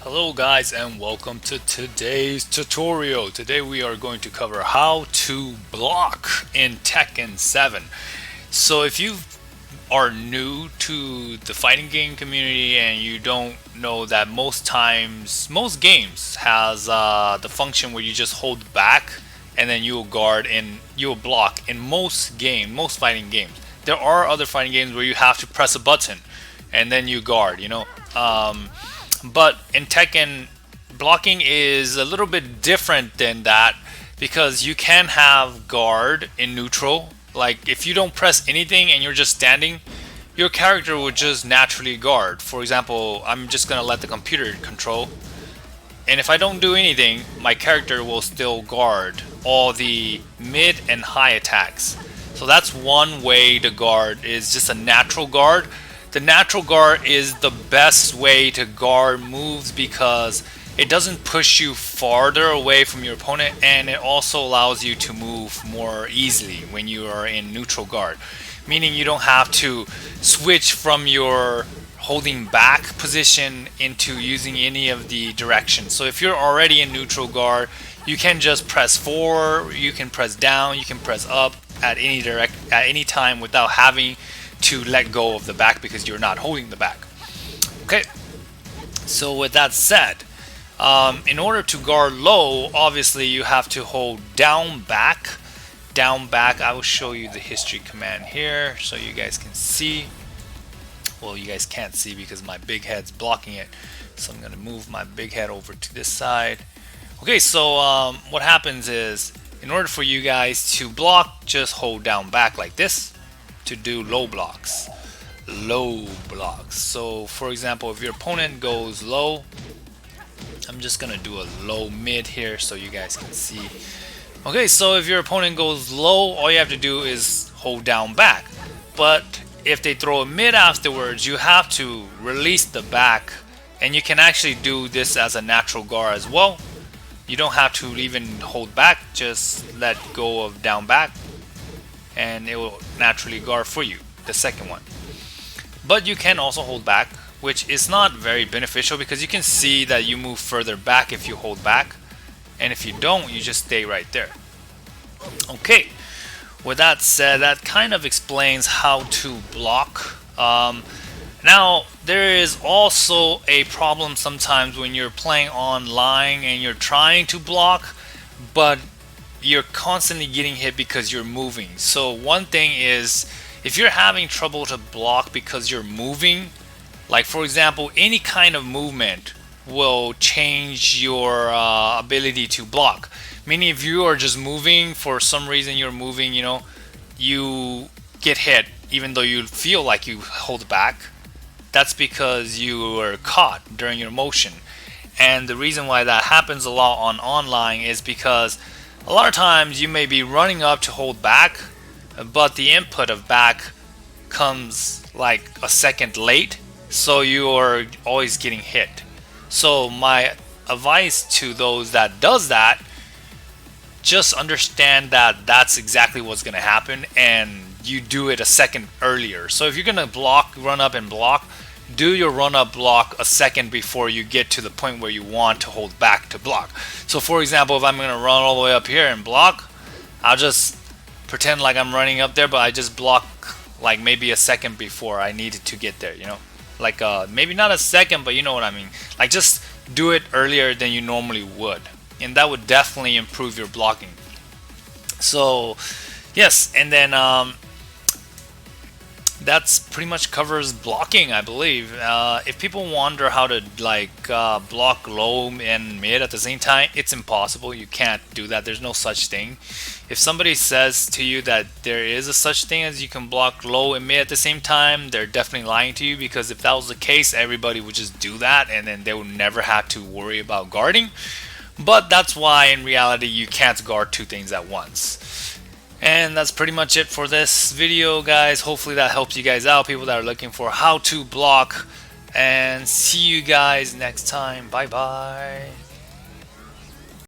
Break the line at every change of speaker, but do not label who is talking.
Hello guys and welcome to today's tutorial. Today we are going to cover how to block in Tekken 7. So if you are new to the fighting game community and you don't know that most games has the function where you just hold back and then you will guard and you will block in most fighting games. There are other fighting games where you have to press a button and then you guard. But in Tekken, blocking is a little bit different than that because you can have guard in neutral. Like if you don't press anything and you're just standing, your character would just naturally guard. For example, I'm just gonna let the computer control, and if I don't do anything, my character will still guard all the mid and high attacks. So that's one way to guard, is just a natural guard. The natural guard is the best way to guard moves because it doesn't push you farther away from your opponent, and it also allows you to move more easily when you are in neutral guard. Meaning you don't have to switch from your holding back position into using any of the directions. So if you're already in neutral guard, you can just press forward, you can press down, you can press up at any time without having to let go of the back because you're not holding the back. Okay, so with that said, in order to guard low, obviously you have to hold down back. I will show you the history command here so you guys can see. Well, you guys can't see because my big head's blocking it, so I'm gonna move my big head over to this side. Okay, so what happens is, in order for you guys to block, just hold down back like this to do low blocks. So for example, if your opponent goes low, I'm just gonna do a low mid here so you guys can see. Okay, so if your opponent goes low, all you have to do is hold down back. But if they throw a mid afterwards, you have to release the back, and you can actually do this as a natural guard as well. You don't have to even hold back, just let go of down back and it will naturally guard for you, the second one. But you can also hold back, which is not very beneficial because you can see that you move further back if you hold back, and if you don't, you just stay right there. Okay, with that said, that kind of explains how to block. Now there is also a problem sometimes when you're playing online and you're trying to block, but you're constantly getting hit because you're moving. So one thing is, if you're having trouble to block because you're moving, like for example, any kind of movement will change your ability to block. Meaning if you are just moving, for some reason you're moving, you get hit even though you feel like you hold back. That's because you were caught during your motion. And the reason why that happens a lot on online is because a lot of times you may be running up to hold back, but the input of back comes like a second late, so you are always getting hit. So my advice to those that does that, just understand that that's exactly what's going to happen, and you do it a second earlier. So if you're going to block, run up and block, do your run up block a second before you get to the point where you want to hold back to block. So for example, if I'm going to run all the way up here and block, I'll just pretend like I'm running up there, but I just block like maybe a second before I needed to get there, like maybe not a second, but you know what I mean. Like just do it earlier than you normally would, and that would definitely improve your blocking. So yes, and then that's pretty much covers blocking, I believe. If people wonder how to block low and mid at the same time, it's impossible. You can't do that. There's no such thing. If somebody says to you that there is a such thing as you can block low and mid at the same time, they're definitely lying to you, because if that was the case, everybody would just do that and then they would never have to worry about guarding. But that's why in reality you can't guard two things at once. And that's pretty much it for this video, guys. Hopefully that helps you guys out, people that are looking for how to block. And see you guys next time. Bye bye.